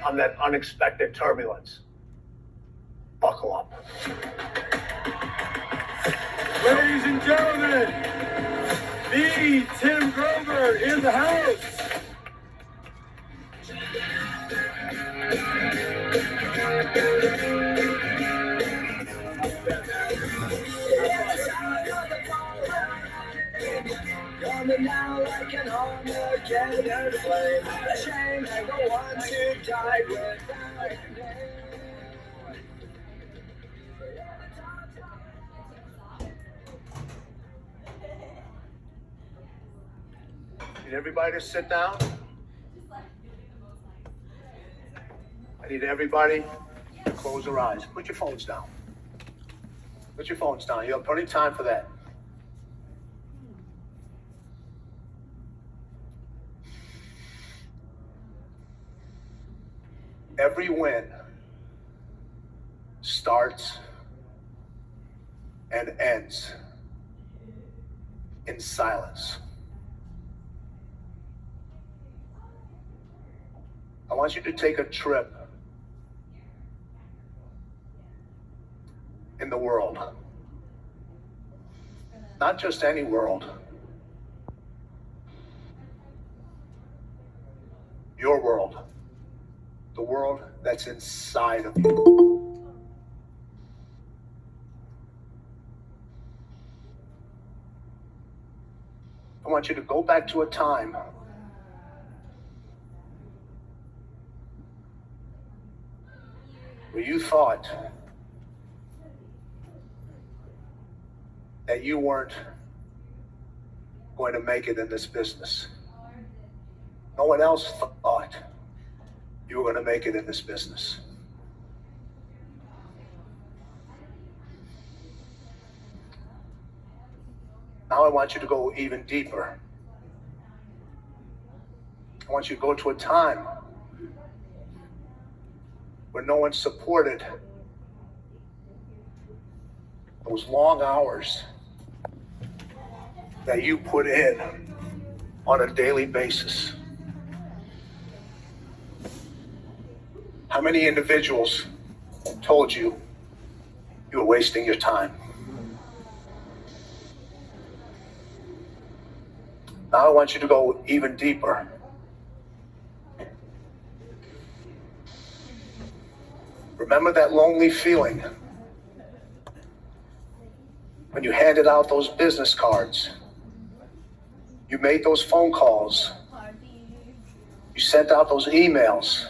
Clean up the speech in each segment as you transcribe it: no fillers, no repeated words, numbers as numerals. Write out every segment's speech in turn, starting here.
on that unexpected turbulence. Buckle up. Ladies and gentlemen, the Tim Grover in the house. Coming now like an Armageddon flame. A shame and the ones who died without a name. Need everybody to sit down. I need everybody to close their eyes. Put your phones down. Put your phones down. You have plenty of time for that. Every win starts and ends in silence. I want you to take a trip in the world. Not just any world. Your world. The world that's inside of you. I want you to go back to a time where you thought that you weren't going to make it in this business. No one else thought you were going to make it in this business. Now I want you to go even deeper. I want you to go to a time where no one supported those long hours that you put in on a daily basis. How many individuals told you you were wasting your time? Now I want you to go even deeper. Remember that lonely feeling when you handed out those business cards, you made those phone calls, you sent out those emails,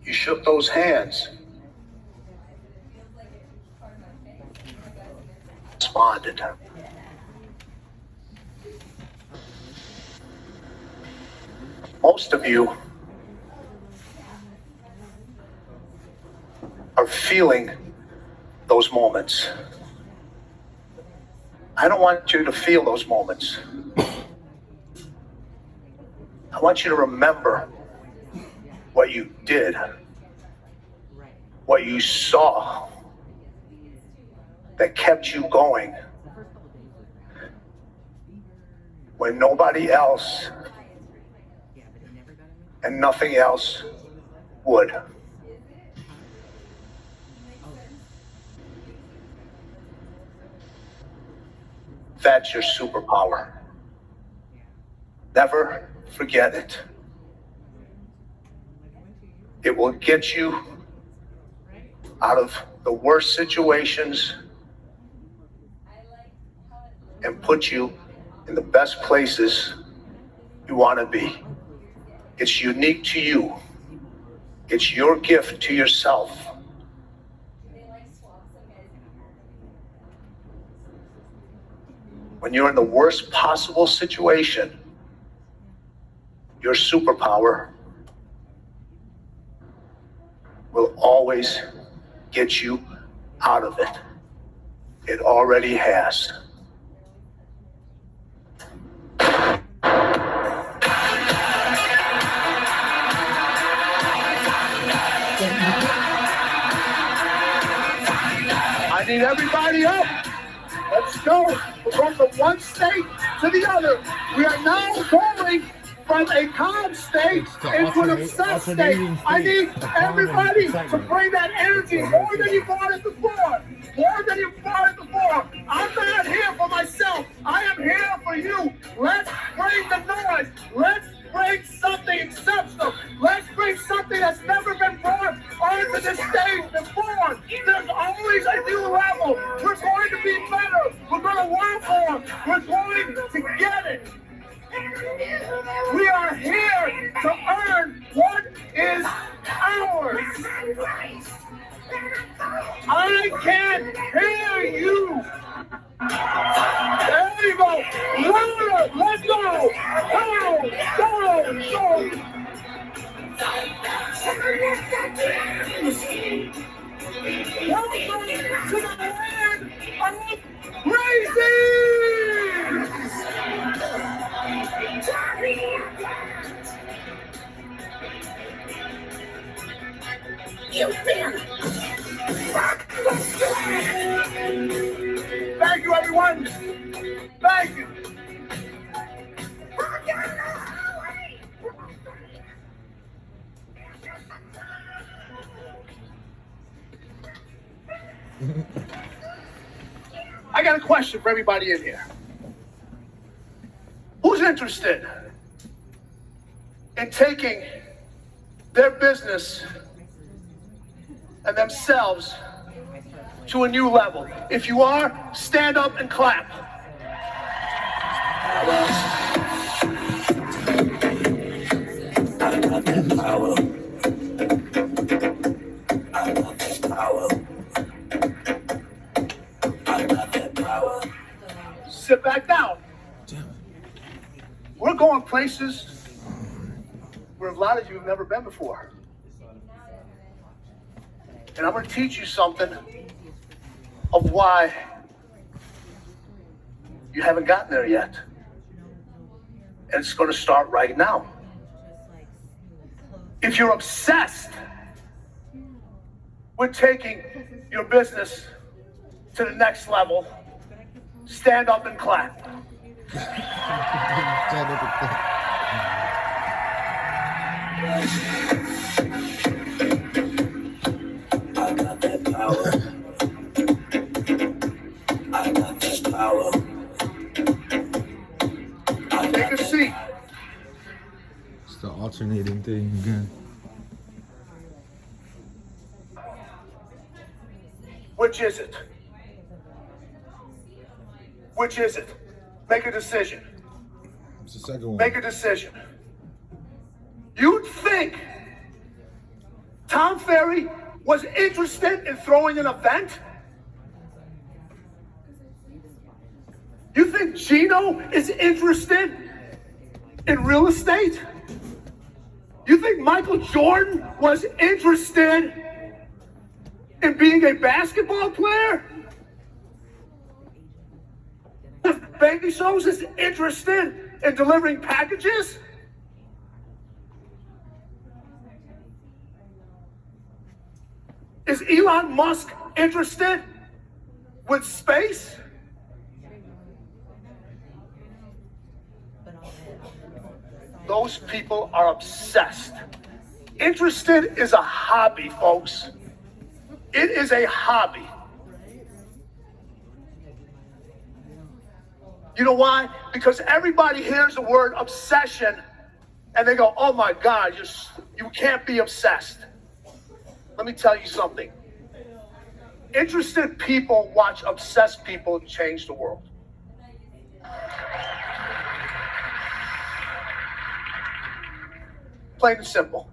you shook those hands, responded. Most of you are feeling those moments. I don't want you to feel those moments. I want you to remember what you did, what you saw that kept you going when nobody else and nothing else would. That's your superpower. Never forget it. It will get you out of the worst situations and put you in the best places you want to be. It's unique to you. It's your gift to yourself. When you're in the worst possible situation, your superpower will always get you out of it. It already has. I need everybody up. Let's go. We're going from one state to the other. We are now going from a calm state to into an obsessed state. alternating I state, need the calm and everybody to excitement. bring that energy more than you brought it before. More than you brought it before. I'm not here for myself. I am here for you. Let's bring the noise. Let's bring something exceptional. Let's bring something that's never been brought onto this stage before. There's always a new level. We're going to be better. We're going to work more. We're going to get it. We are here to earn what is ours. I can hear you. There you go. Louder. Let's go. Go. Go. Go. Welcome to the land of crazy. Thank you, everyone. Thank you. I got a question for everybody in here. Who's interested in taking their business and themselves to a new level? If you are, stand up and clap. Power. Sit back down. We're going places where a lot of you have never been before. And I'm going to teach you something of why you haven't gotten there yet. And it's going to start right now. If you're obsessed with taking your business to the next level, stand up and clap. I got that power. I got that power. Take a seat. It's the alternating thing again. Which is it? Which is it? Make a decision. It's the second one. Make a decision. You'd think Tom Ferry was interested in throwing an event? You think Gino is interested in real estate? You think Michael Jordan was interested in being a basketball player? If Bezos is interested in delivering packages? Is Elon Musk interested with space? Those people are obsessed. Interested is a hobby, folks. It is a hobby. You know why? Because everybody hears the word obsession and they go, oh my God, you can't be obsessed. Let me tell you something. Interested people watch obsessed people change the world. Plain and simple.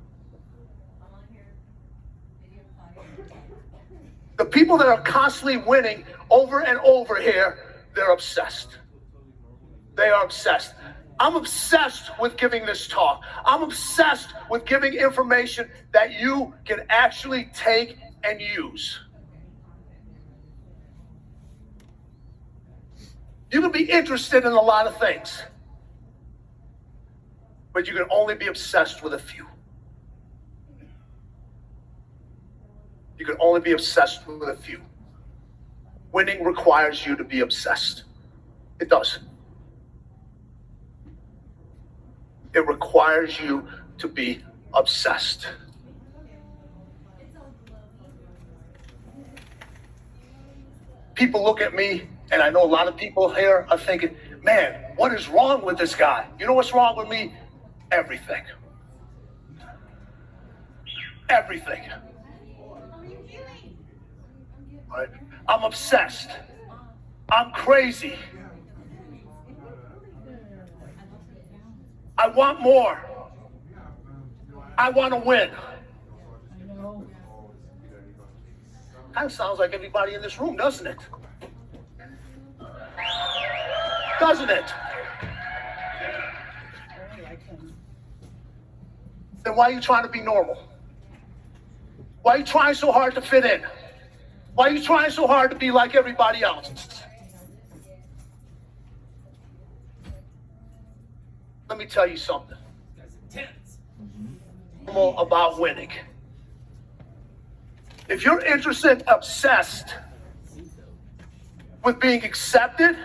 The people that are constantly winning over and over here, they're obsessed. They are obsessed. I'm obsessed with giving this talk. I'm obsessed with giving information that you can actually take and use. You can be interested in a lot of things, but you can only be obsessed with a few. You can only be obsessed with a few. Winning requires you to be obsessed. It does. It requires you to be obsessed. People look at me, and I know a lot of people here are thinking, man, what is wrong with this guy? You know what's wrong with me? Everything. Everything. Right? I'm obsessed. I'm crazy. I want more. I want to win. Kind of sounds like everybody in this room, doesn't it? Doesn't it? Then why are you trying to be normal? Why are you trying so hard to fit in? Why are you trying so hard to be like everybody else? Let me tell you something. About winning. If you're interested, obsessed with being accepted,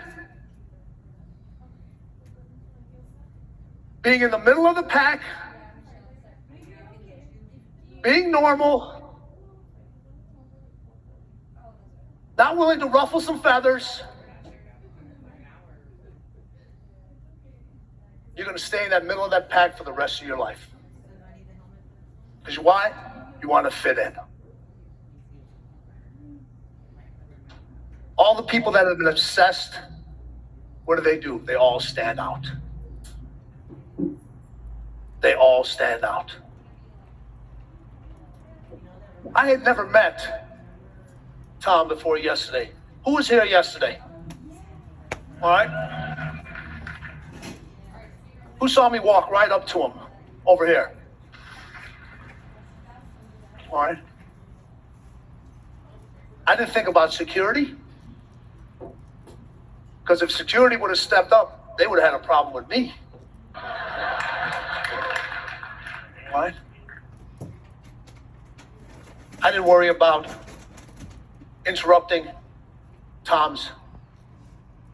being in the middle of the pack, being normal, not willing to ruffle some feathers, you're going to stay in that middle of that pack for the rest of your life. Because why? You want to fit in. All the people that have been obsessed, what do? They all stand out. They all stand out. I had never met Tom before yesterday. Who was here yesterday? All right. Who saw me walk right up to him over here? All right. I didn't think about security. Because if security would have stepped up, they would have had a problem with me. Right? I didn't worry about interrupting Tom's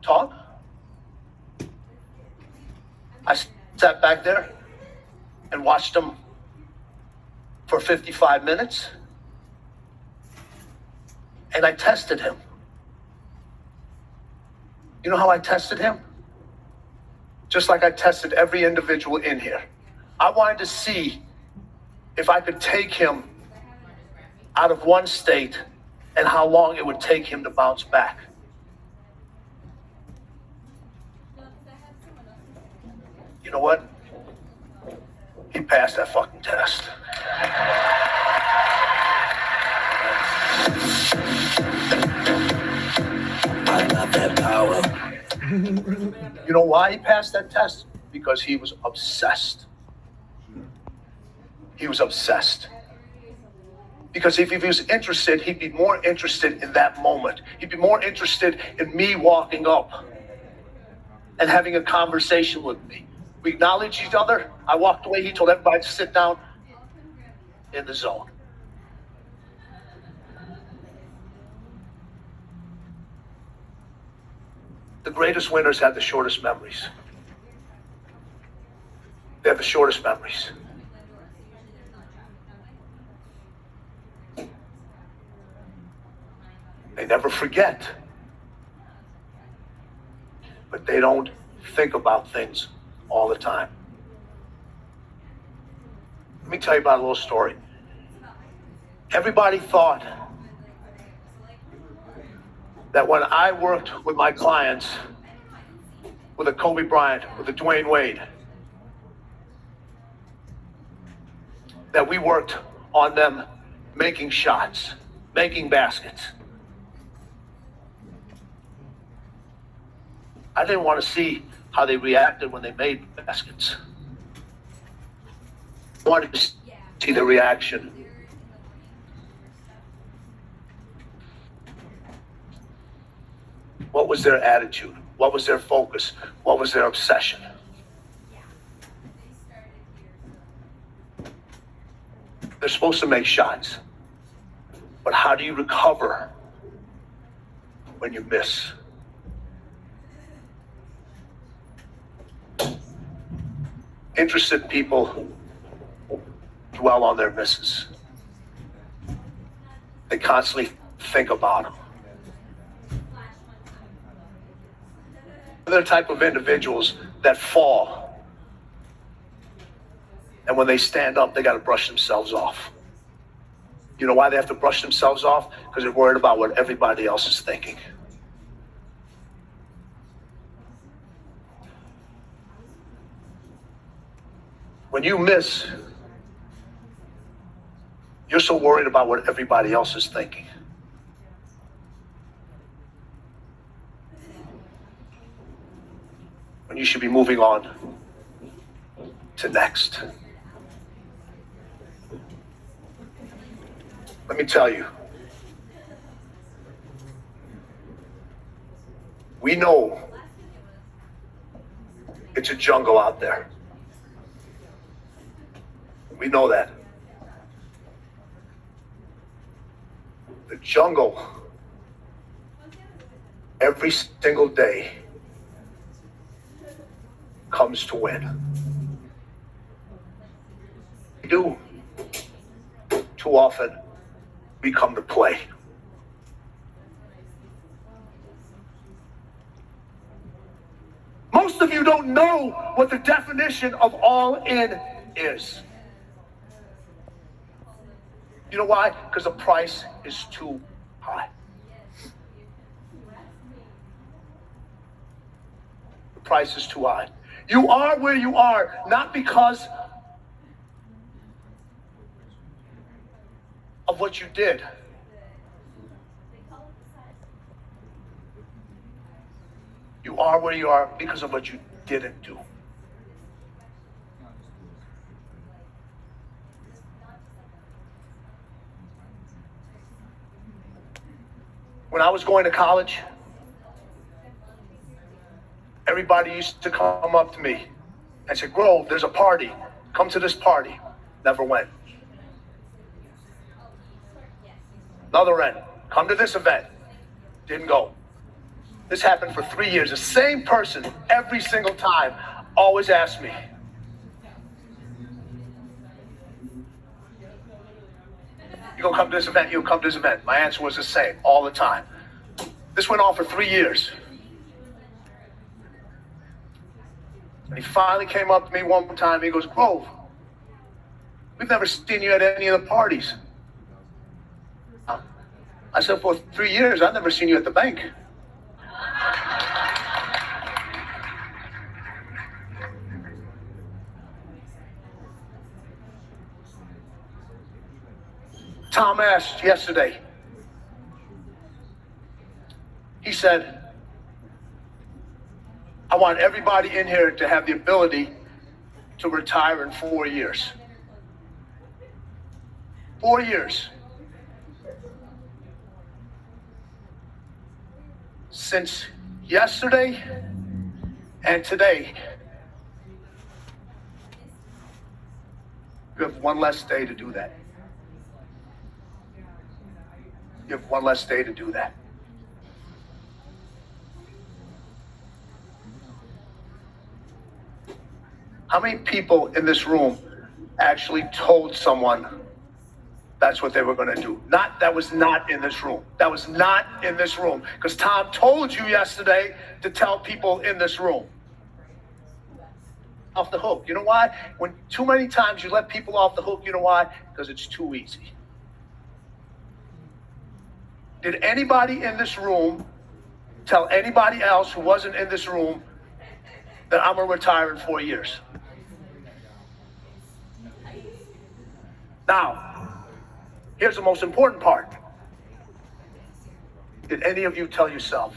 talk. I sat back there and watched him for 55 minutes. And I tested him. You know how I tested him? Just like I tested every individual in here. I wanted to see if I could take him out of one state and how long it would take him to bounce back. You know what? He passed that fucking test. I love that power. You know why he passed that test? Because he was obsessed. He was obsessed. Because if he was interested, he'd be more interested in that moment. He'd be more interested in me walking up and having a conversation with me. We acknowledged each other. I walked away. He told everybody to sit down in the zone. The greatest winners have the shortest memories. They have the shortest memories. They never forget. But they don't think about things all the time. Let me tell you about a little story. Everybody thought that when I worked with my clients, with a Kobe Bryant, with a Dwayne Wade, that we worked on them making shots, making baskets. I didn't want to see how they reacted when they made baskets. I wanted to see the reaction. What was their attitude? What was their focus? What was their obsession? They're supposed to make shots. But how do you recover when you miss? Interested people dwell on their misses. They constantly think about them. They're the type of individuals that fall. And when they stand up, they got to brush themselves off. You know why they have to brush themselves off? Because they're worried about what everybody else is thinking. When you miss, you're so worried about what everybody else is thinking. When you should be moving on to next. Let me tell you, we know it's a jungle out there. We know that. The jungle, every single day, comes to win. We do. Too often, we come to play. Most of you don't know what the definition of all in is. You know why? Because the price is too high. The price is too high. You are where you are, not because of what you did. You are where you are because of what you didn't do. When I was going to college, everybody used to come up to me and say, Grove, there's a party. Come to this party. Never went. Another friend, come to this event. Didn't go. This happened for 3 years. The same person every single time always asked me, you gonna come to this event? You come to this event. My answer was the same all the time. This went on for 3 years. And he finally came up to me one time. He goes, Grove, we've never seen you at any of the parties. I said, for 3 years, I've never seen you at the bank. Tom asked yesterday, he said, I want everybody in here to have the ability to retire in 4 years. 4 years. Since yesterday and today, you have one less day to do that. You have one less day to do that. How many people in this room actually told someone that's what they were going to do? That was not in this room. That was not in this room. Because Tom told you yesterday to tell people in this room. Off the hook. You know why? When too many times you let people off the hook, you know why? Because it's too easy. Did anybody in this room tell anybody else who wasn't in this room that I'm going to retire in 4 years? Now, here's the most important part. Did any of you tell yourself?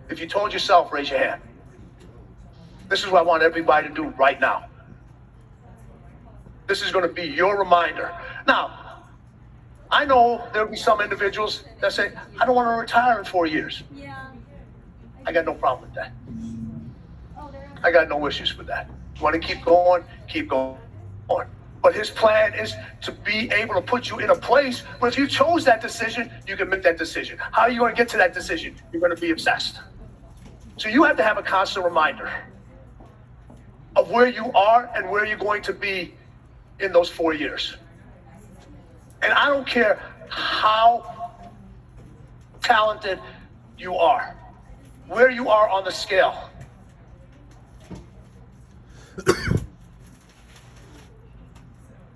If you told yourself, raise your hand. This is what I want everybody to do right now. This is going to be your reminder. Now, I know there'll be some individuals that say, I don't want to retire in 4 years. Yeah. I got no problem with that. I got no issues with that. You want to keep going, keep going. But his plan is to be able to put you in a place where if you chose that decision, you can make that decision. How are you going to get to that decision? You're going to be obsessed. So you have to have a constant reminder of where you are and where you're going to be in those 4 years. And I don't care how talented you are, where you are on the scale.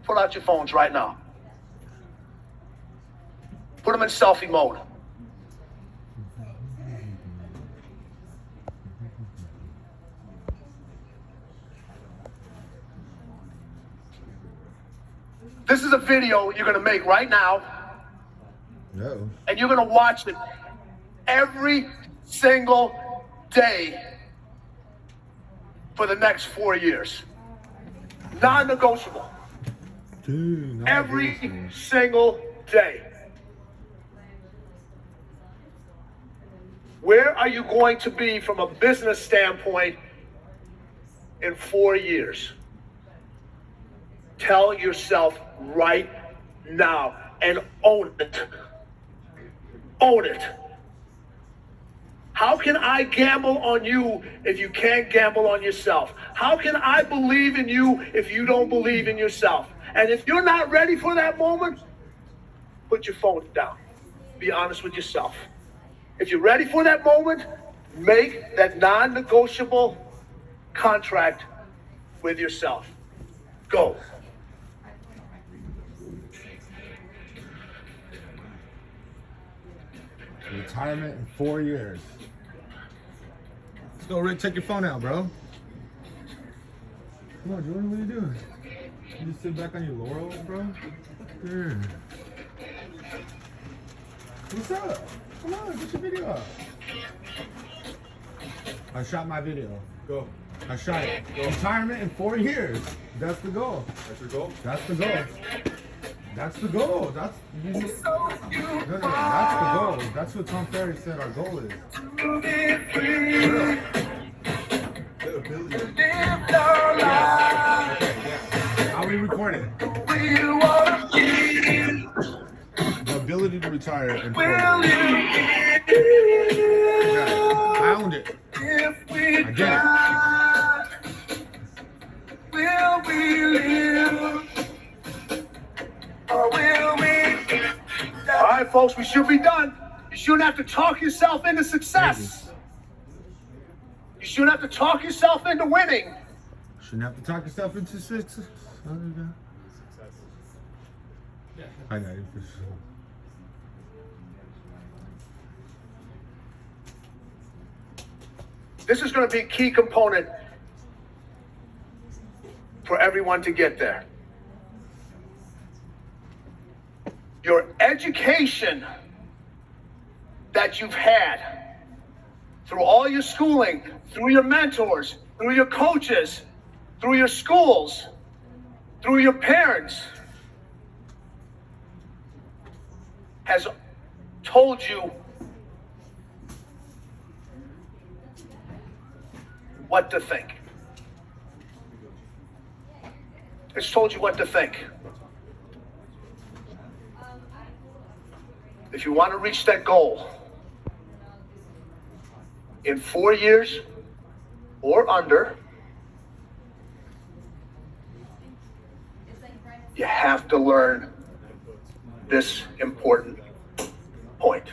Pull out your phones right now. Put them in selfie mode. This is a video you're gonna make right now, No. and you're gonna watch it every single day for the next 4 years. Non-negotiable. Dude, not Every this. single day. Where are you going to be from a business standpoint in 4 years? Tell yourself right now and own it. Own it. How can I gamble on you if you can't gamble on yourself? How can I believe in you if you don't believe in yourself? And if you're not ready for that moment, put your phone down. Be honest with yourself. If you're ready for that moment, make that non-negotiable contract with yourself. Go. Retirement in 4 years. Let's go, Rick. Take your phone out, bro. Come on, Jordan. What are you doing? You just sit back on your laurels, bro? Dude. What's up? Come on, get your video up. I shot my video. Go. I shot it. Retirement in 4 years. That's the goal. That's your goal? That's the goal. That's the goal. That's no, that's the goal. That's what Tom Ferry said our goal is. The ability. How we record it? The ability to retire in 4 years. Yeah, I owned it. I did it. Will we live? Or will we? All right, folks, we should be done. You shouldn't have to talk yourself into success. You shouldn't have to talk yourself into winning. Shouldn't have to talk yourself into success. I know. This is going to be a key component for everyone to get there. Your education that you've had through all your schooling, through your mentors, through your coaches, through your schools, through your parents, has told you what to think. It's told you what to think. If you want to reach that goal in 4 years or under, you have to learn this important point.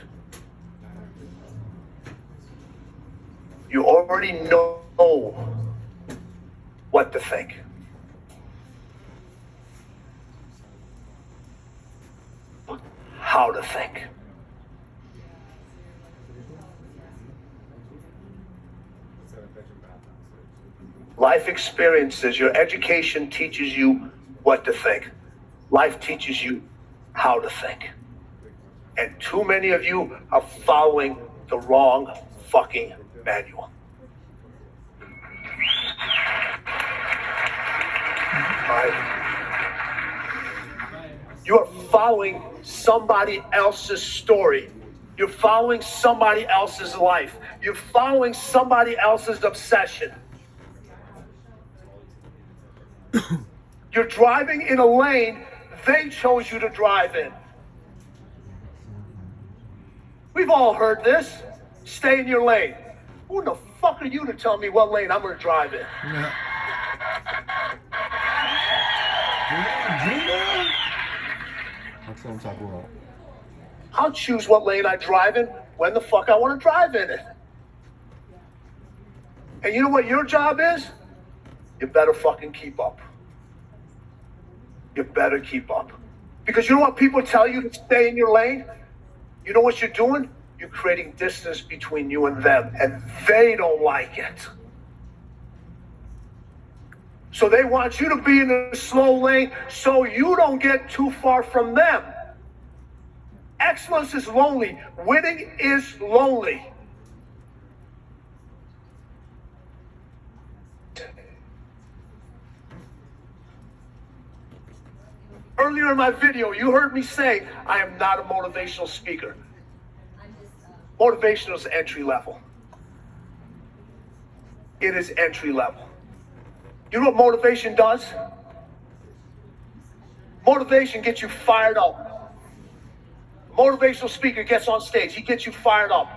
You already know what to think. How to think. Life experiences, your education teaches you what to think. Life teaches you how to think. And too many of you are following the wrong fucking manual. Right? You are following somebody else's story. You're following somebody else's life. You're following somebody else's obsession. You're driving in a lane they chose you to drive in. We've all heard this. Stay in your lane. Who the fuck are you to tell me what lane I'm gonna drive in? Yeah. Gina? That's what I'm talking about. I'll choose what lane I drive in when the fuck I want to drive in it. And you know what your job is? You better fucking keep up. You better keep up. Because you know what people tell you to stay in your lane? You know what you're doing? You're creating distance between you and them, and they don't like it. So they want you to be in the slow lane so you don't get too far from them. Excellence is lonely. Winning is lonely. Earlier in my video, you heard me say, I am not a motivational speaker. Motivational is entry level. It is entry level. You know what motivation does? Motivation gets you fired up. Motivational speaker gets on stage. He gets you fired up.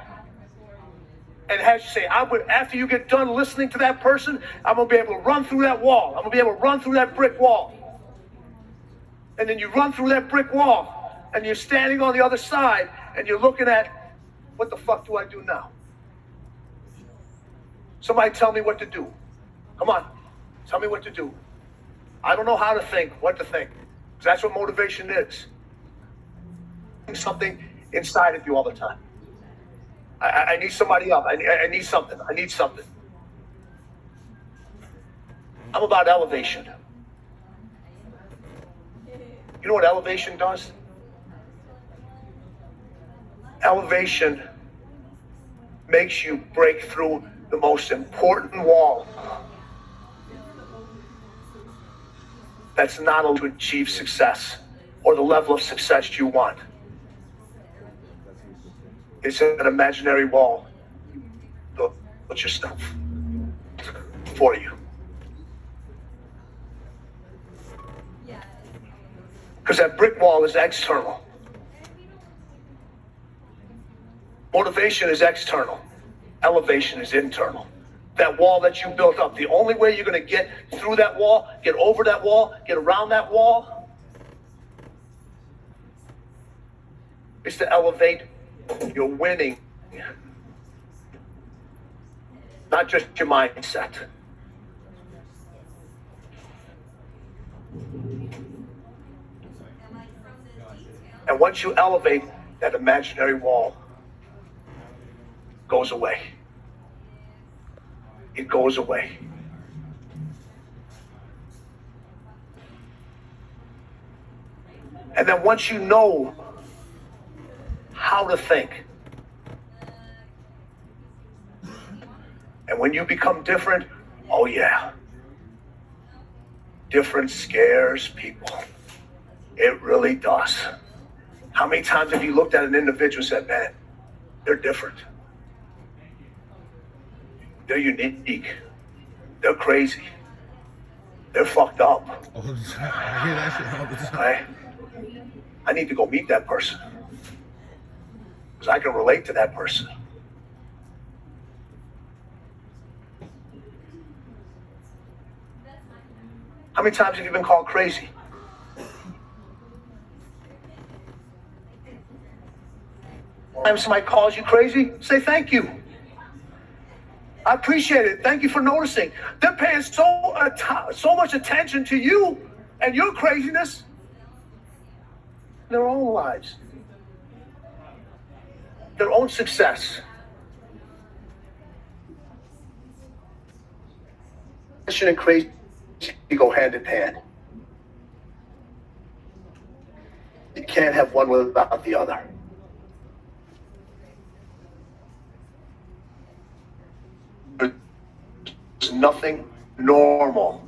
And has you say, after you get done listening to that person, I'm going to be able to run through that wall. I'm going to be able to run through that brick wall. And then you run through that brick wall, and you're standing on the other side, and you're looking at, what the fuck do I do now? Somebody tell me what to do. Come on, tell me what to do. I don't know how to think, what to think. Because that's what motivation is. Something inside of you all the time. I need somebody up. I need something. I need something. I'm about elevation. You know what elevation does? Elevation makes you break through the most important wall that's not able to achieve success or the level of success you want. It's an imaginary wall. Build yourself for you. Because that brick wall is external. Motivation is external. Elevation is internal. That wall that you built up, the only way you're going to get through that wall, get over that wall, get around that wall, is to elevate your winning. Not just your mindset. And once you elevate, that imaginary wall goes away. It goes away. And then once you know how to think, and when you become different, oh yeah, different scares people. It really does. How many times have you looked at an individual and said, man, they're different. They're unique. They're crazy. They're fucked up. Oh, I hear that shit all the time. Right? I need to go meet that person. Because I can relate to that person. How many times have you been called crazy? Time somebody calls you crazy, say thank you. I appreciate it. Thank you for noticing. They're paying so much attention to you and your craziness in their own lives, their own success. Passion and crazy go hand in hand. You can't have one without the other. There's nothing normal.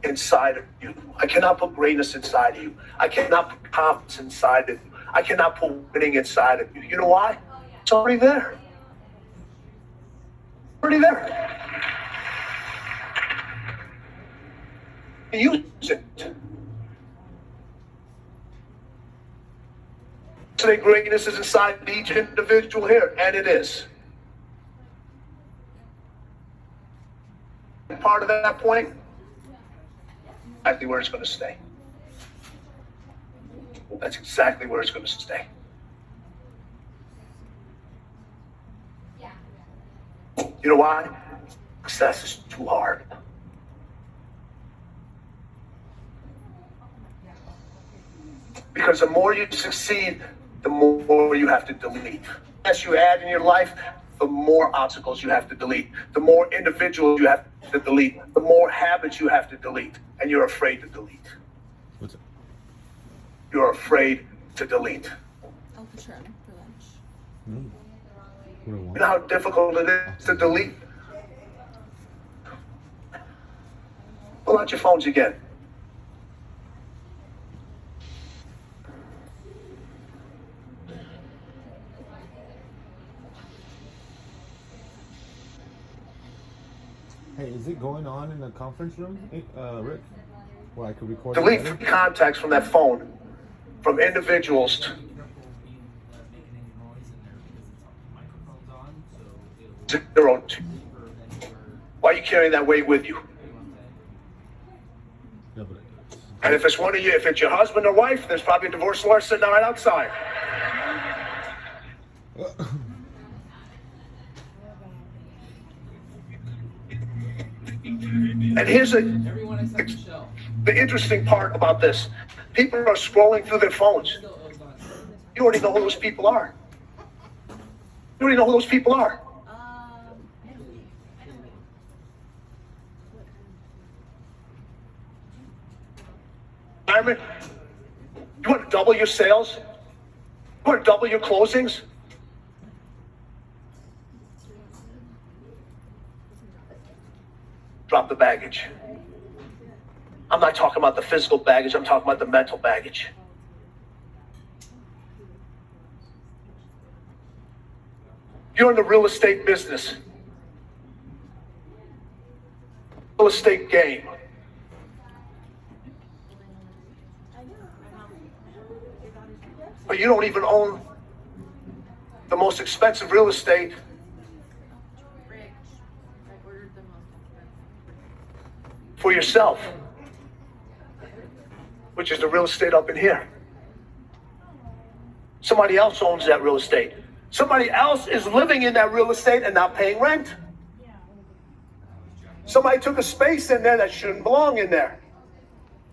Inside of you. I cannot put greatness inside of you. I cannot put confidence inside of you. I cannot put winning inside of you. You know why? It's already there. Already there. Use it. Today, greatness is inside each individual here, and it is. Part of that point, exactly where it's going to stay. That's exactly where it's going to stay. You know why? Success is too hard. Because the more you succeed, the more you have to delete. As you add in your life, the more obstacles you have to delete. The more individuals you have to delete. The more habits you have to delete. And you're afraid to delete. What's it? You're afraid to delete. I'll put your for lunch. No. What do I want? You know how difficult it is to delete? Pull out your phones again. Hey, is it going on in the conference room, Rick? Where I could record Delete it later? contacts from that phone, from individuals. Zero. Why are you carrying that weight with you? Yeah, but And if it's one of you, if it's your husband or wife, there's probably a divorce lawyer sitting right outside. And here's the interesting part about this. People are scrolling through their phones. You already know who those people are. You already know who those people are. Ironman, you want to double your sales? You want to double your closings? Drop the baggage. I'm not talking about the physical baggage, I'm talking about the mental baggage. You're in the real estate business. Real estate game. But you don't even own the most expensive real estate. For yourself, which is the real estate up in here. Somebody else owns that real estate. Somebody else is living in that real estate and not paying rent. Somebody took a space in there that shouldn't belong in there.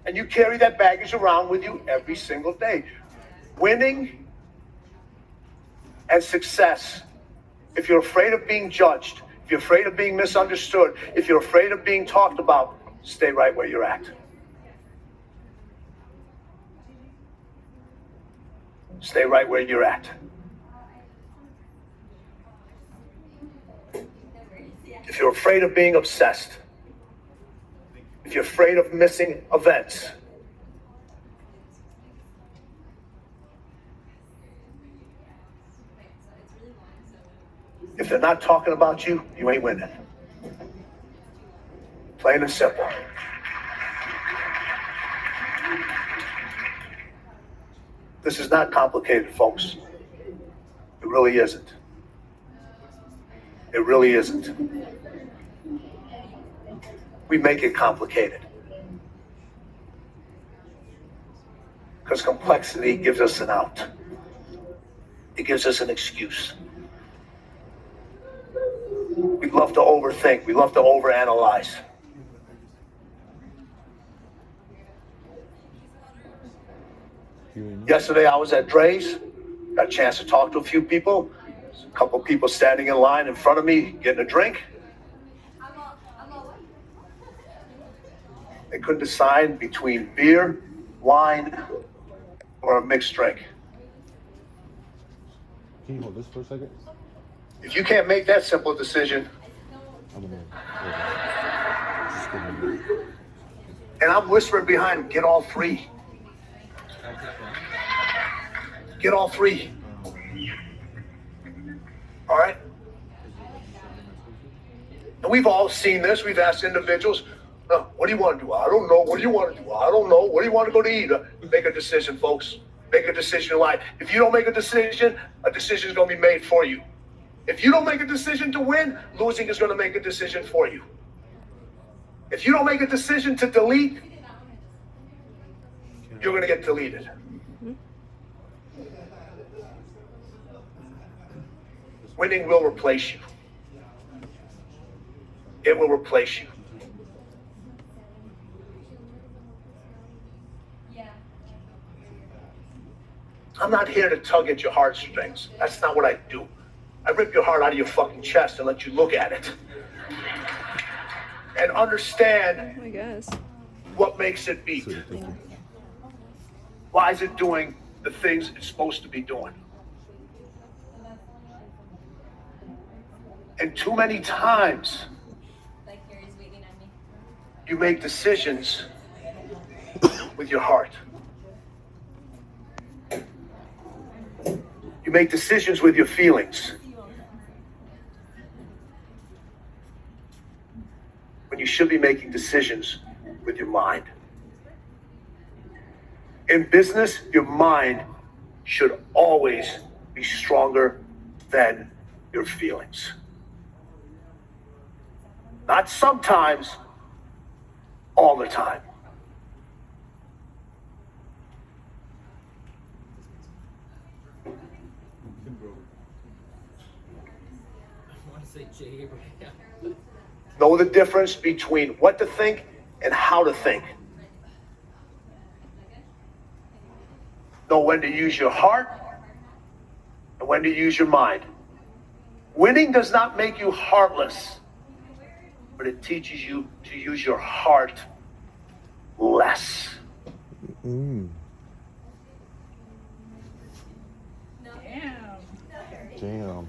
And you carry that baggage around with you every single day. Winning and success. If you're afraid of being judged, if you're afraid of being misunderstood, if you're afraid of being talked about, stay right where you're at. Stay right where you're at. If you're afraid of being obsessed, if you're afraid of missing events, if they're not talking about you, you ain't winning. Plain and simple. This is not complicated, folks. It really isn't. It really isn't. We make it complicated. Because complexity gives us an out. It gives us an excuse. We love to overthink. We love to overanalyze. Yesterday I was at Dre's. Got a chance to talk to a few people. A couple of people standing in line in front of me getting a drink. They couldn't decide between beer, wine, or a mixed drink. Can you hold this for a second? If you can't make that simple decision, I'm gonna. and I'm whispering behind them, get all three. Get all three. All right? And we've all seen this. We've asked individuals, what do you want to do? I don't know. What do you want to do? I don't know. What do you want to go to eat? Make a decision, folks. Make a decision in life. If you don't make a decision is going to be made for you. If you don't make a decision to win, losing is going to make a decision for you. If you don't make a decision to delete, you're going to get deleted. Winning will replace you. It will replace you. I'm not here to tug at your heartstrings. That's not what I do. I rip your heart out of your fucking chest and let you look at it. And understand what makes it beat. Why is it doing the things it's supposed to be doing? And too many times, you make decisions with your heart. You make decisions with your feelings. When you should be making decisions with your mind. In business, your mind should always be stronger than your feelings. Not sometimes, all the time. Know the difference between what to think and how to think. Know when to use your heart and when to use your mind. Winning does not make you heartless, but it teaches you to use your heart less. Damn.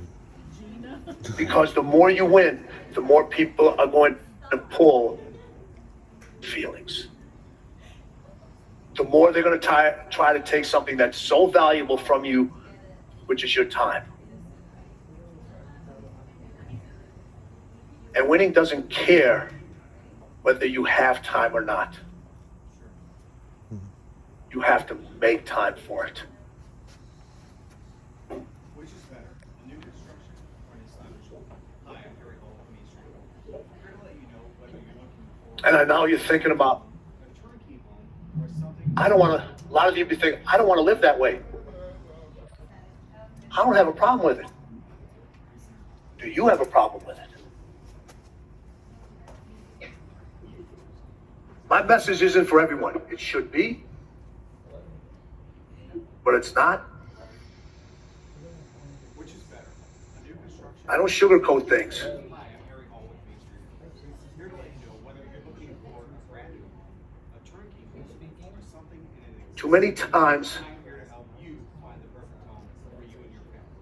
Because the more you win, the more people are going to pull feelings. The more they're going to try to take something that's so valuable from you, which is your time. And winning doesn't care whether you have time or not. You have to make time for it. Which is better, a new construction or an establishment? Hi, I'm Gary Hall from Main Street. Here to let you know whether you're looking for And I know you're thinking about, a turnkey home or something. I don't want to, a lot of you be thinking, I don't want to live that way. I don't have a problem with it. Do you have a problem with it? My message isn't for everyone. It should be, but it's not. Which is better, a new construction? I don't sugarcoat things. Hi, I'm Gary Hall with Main Street. Here to let you know whether you're looking for a brand new, a turnkey home or something in an Too many times, I'm here to help you find the perfect home for you and your family.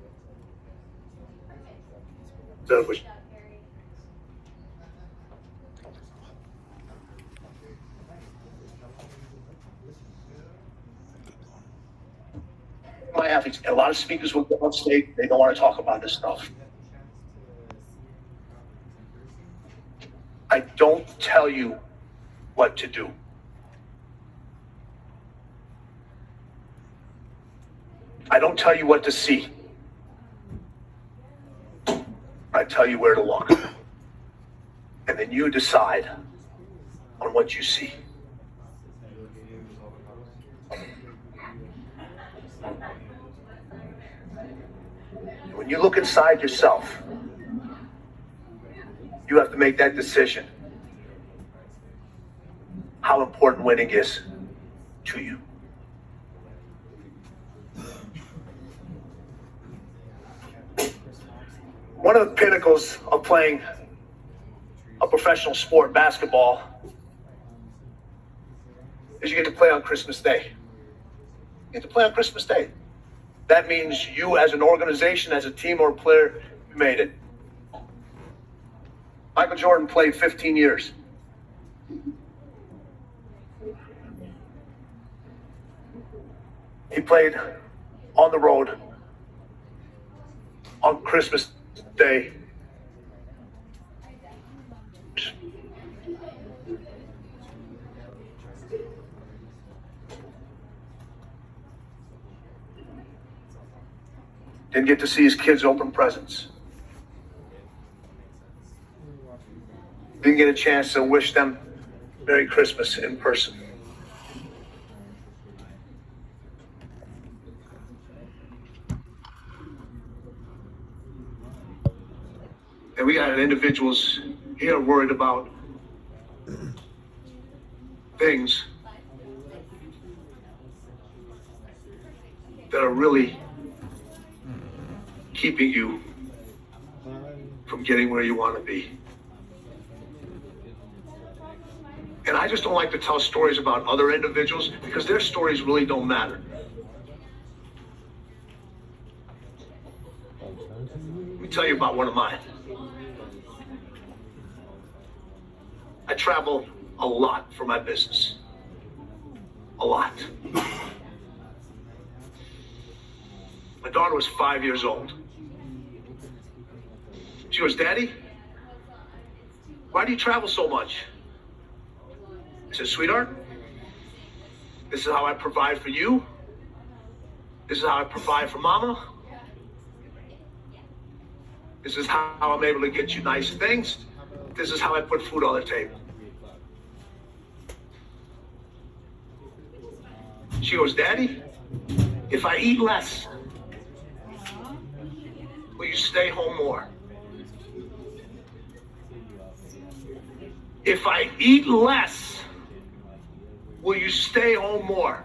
my athletes, a lot of speakers will get on stage, they don't want to talk about this stuff. I don't tell you what to do. I don't tell you what to see. I tell you where to look. And then you decide on what you see. When you look inside yourself, you have to make that decision. How important winning is to you. One of the pinnacles of playing a professional sport, basketball, is you get to play on Christmas Day. You get to play on Christmas Day. That means you as an organization, as a team or a player, you made it. Michael Jordan played 15 years. He played on the road on Christmas Day. Didn't get to see his kids open presents. Didn't get a chance to wish them Merry Christmas in person. And we got individuals here worried about things that are really keeping you from getting where you want to be. And I just don't like to tell stories about other individuals because their stories really don't matter. Let me tell you about one of mine. I travel a lot for my business. A lot. My daughter was 5 years old. She goes, "Daddy, why do you travel so much?" I said, "Sweetheart, this is how I provide for you. This is how I provide for Mama. This is how I'm able to get you nice things. This is how I put food on the table." She goes, "Daddy, if I eat less, will you stay home more?" If I eat less, will you stay home more?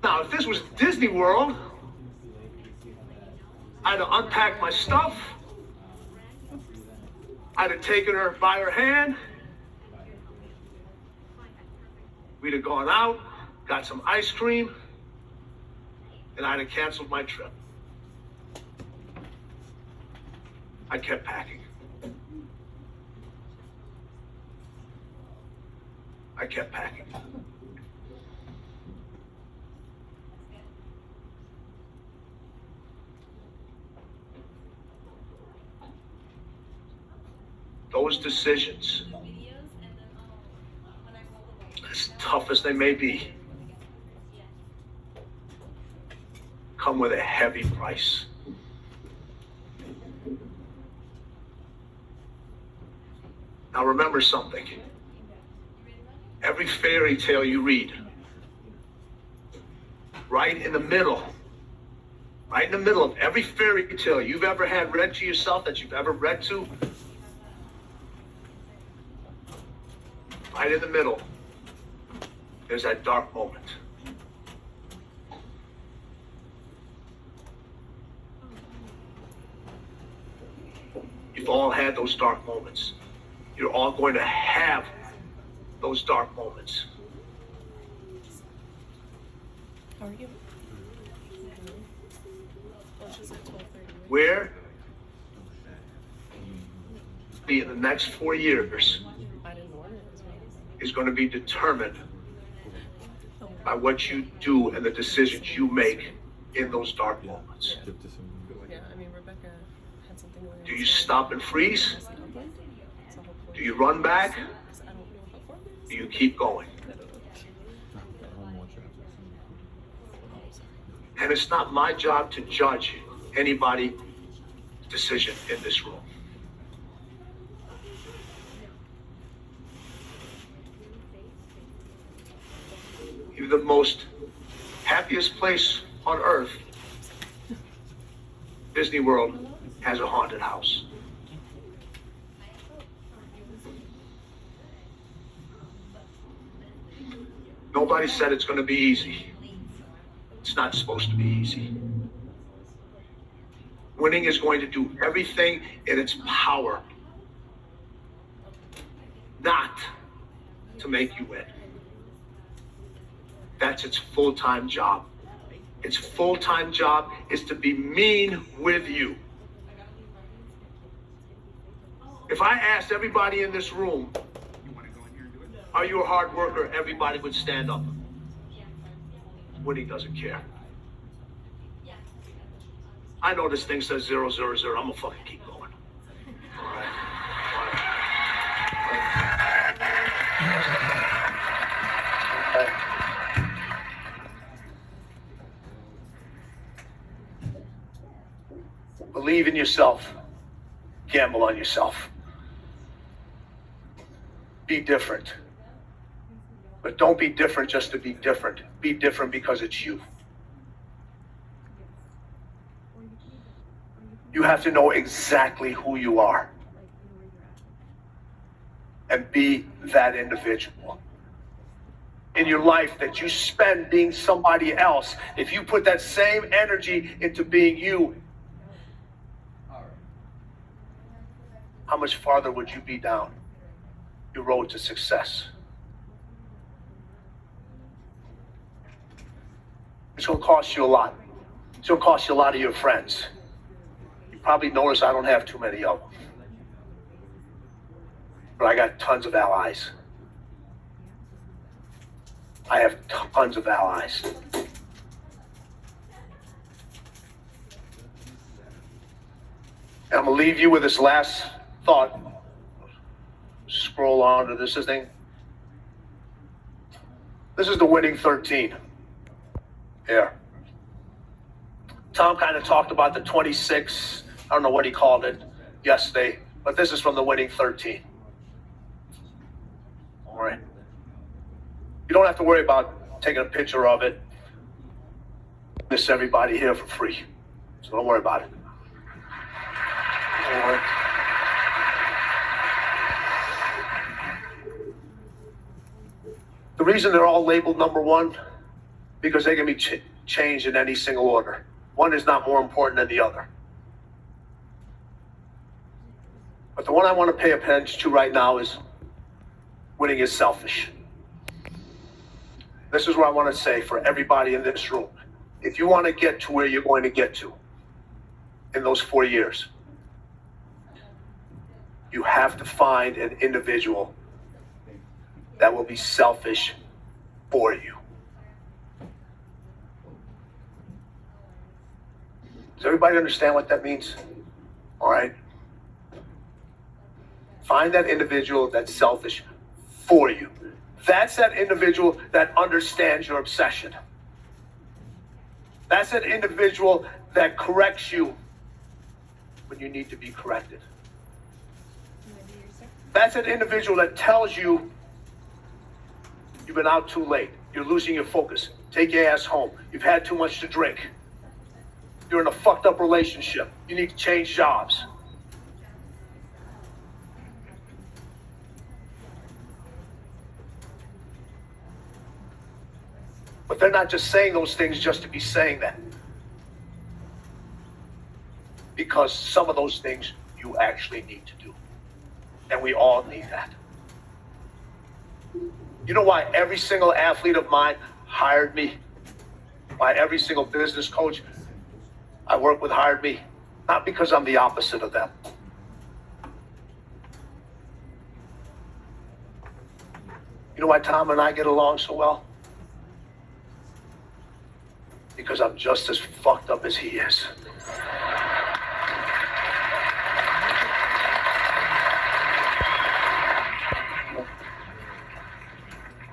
Now, if this was Disney World, I'd have unpacked my stuff. I'd have taken her by her hand. We'd have gone out, got some ice cream, and I'd have canceled my trip. I kept packing. I kept packing. Those decisions, as tough as they may be, come with a heavy price. Now remember something. Every fairy tale you read, right in the middle of every fairy tale you've ever had read to yourself, that you've ever read to, right in the middle, there's that dark moment. You've all had those dark moments. You're all going to have those dark moments. How are you? Oh, she's at 12:30. Where in the next 4 years is going to be determined by what you do and the decisions you make in those dark moments. Yeah, I mean, Rebecca had something going on. Do you stop and freeze? So Do you run back? I don't know how far. Do you keep going? And it's not my job to judge anybody's decision in this room. Even the most happiest place on earth, Disney World, has a haunted house. Nobody said it's going to be easy. It's not supposed to be easy. Winning is going to do everything in its power not to make you win. That's its full-time job. Its full-time job is to be mean with you. If I asked everybody in this room, Are you a hard worker? Everybody would stand up. Winnie doesn't care. I know this thing says 0, 0, 0. I'm gonna fucking keep going. All right. Believe in yourself. Gamble on yourself. Be different. But don't be different just to be different. Be different because it's you. You have to know exactly who you are. And be that individual. In your life that you spend being somebody else, if you put that same energy into being you, how much farther would you be down your road to success? It's going to cost you a lot. It's going to cost you a lot of your friends. You probably notice I don't have too many of them. But I got tons of allies. I have tons of allies. And I'm going to leave you with this last thought. Scroll on to this thing. This is the winning 13. Here. Tom kind of talked about the 26, I don't know what he called it yesterday, but this is from the winning 13. All right. You don't have to worry about taking a picture of it. Miss everybody here for free. So don't worry about it. All right. The reason they're all labeled number 1, because they can be changed in any single order. One is not more important than the other. But the one I want to pay attention to right now is winning is selfish. This is what I want to say for everybody in this room. If you want to get to where you're going to get to in those 4 years, you have to find an individual that will be selfish for you. Does everybody understand what that means? All right. Find that individual that's selfish for you. That's that individual that understands your obsession. That's that individual that corrects you when you need to be corrected. That's an individual that tells you you've been out too late. You're losing your focus. Take your ass home. You've had too much to drink. You're in a fucked up relationship. You need to change jobs. But they're not just saying those things just to be saying that. Because some of those things you actually need to do. And we all need that. You know why every single athlete of mine hired me? Why every single business coach I work with hired me? Not because I'm the opposite of them. You know why Tom and I get along so well? Because I'm just as fucked up as he is.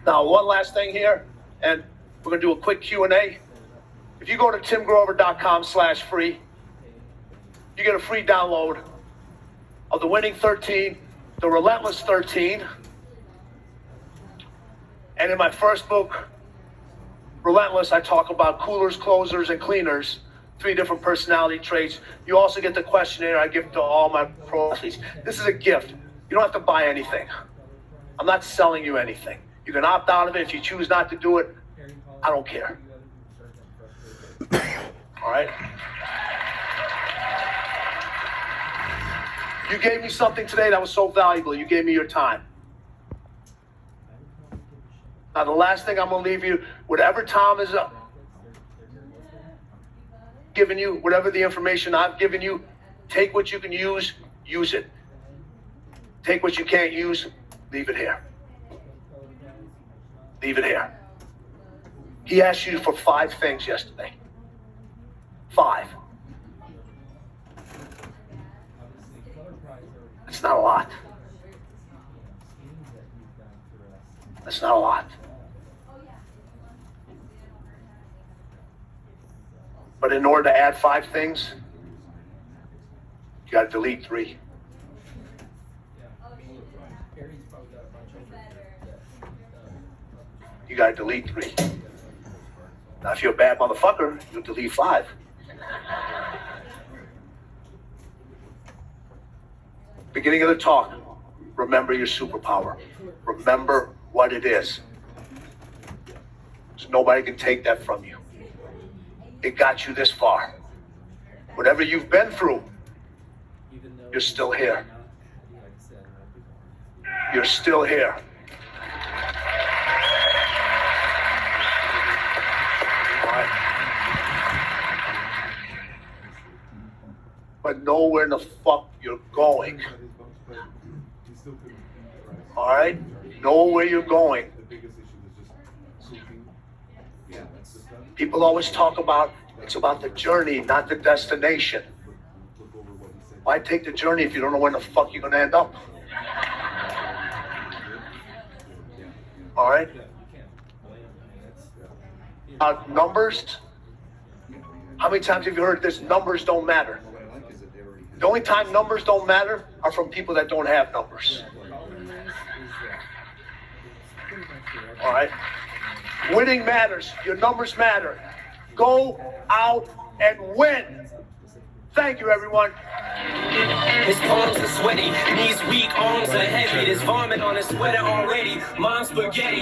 Now, one last thing here, and we're going to do a quick Q&A. If you go to timgrover.com/free, you get a free download of the Winning 13, the Relentless 13, and in my first book, Relentless, I talk about coolers, closers, and cleaners, 3 different personality traits. You also get the questionnaire I give to all my pro athletes. This is a gift. You don't have to buy anything. I'm not selling you anything. You can opt out of it. If you choose not to do it, I don't care. All right? You gave me something today that was so valuable. You gave me your time. Now, the last thing I'm going to leave you, whatever Tom is giving you, whatever the information I've given you, take what you can use it. Take what you can't use, leave it here. Leave it here. He asked you for 5 things yesterday. 5. It's not a lot. That's not a lot. But in order to add 5 things, you got to delete 3. You got to delete 3. Now, if you're a bad motherfucker, you'll delete 5. Beginning of the talk, remember your superpower. Remember what it is. So nobody can take that from you. It got you this far. Whatever you've been through, you're still here. You're still here. All right. But know where the fuck you're going. All right? Know where you're going. People always talk about it's about the journey, not the destination. Why take the journey if you don't know where the fuck you're gonna end up? All right? Numbers. How many times have you heard this? Numbers don't matter. The only time numbers don't matter are from people that don't have numbers. All right? Winning matters. Your numbers matter. Go out and win. Thank you, everyone. His palms are sweaty, knees weak, arms are heavy. There's vomit on his sweater already. Mom's spaghetti.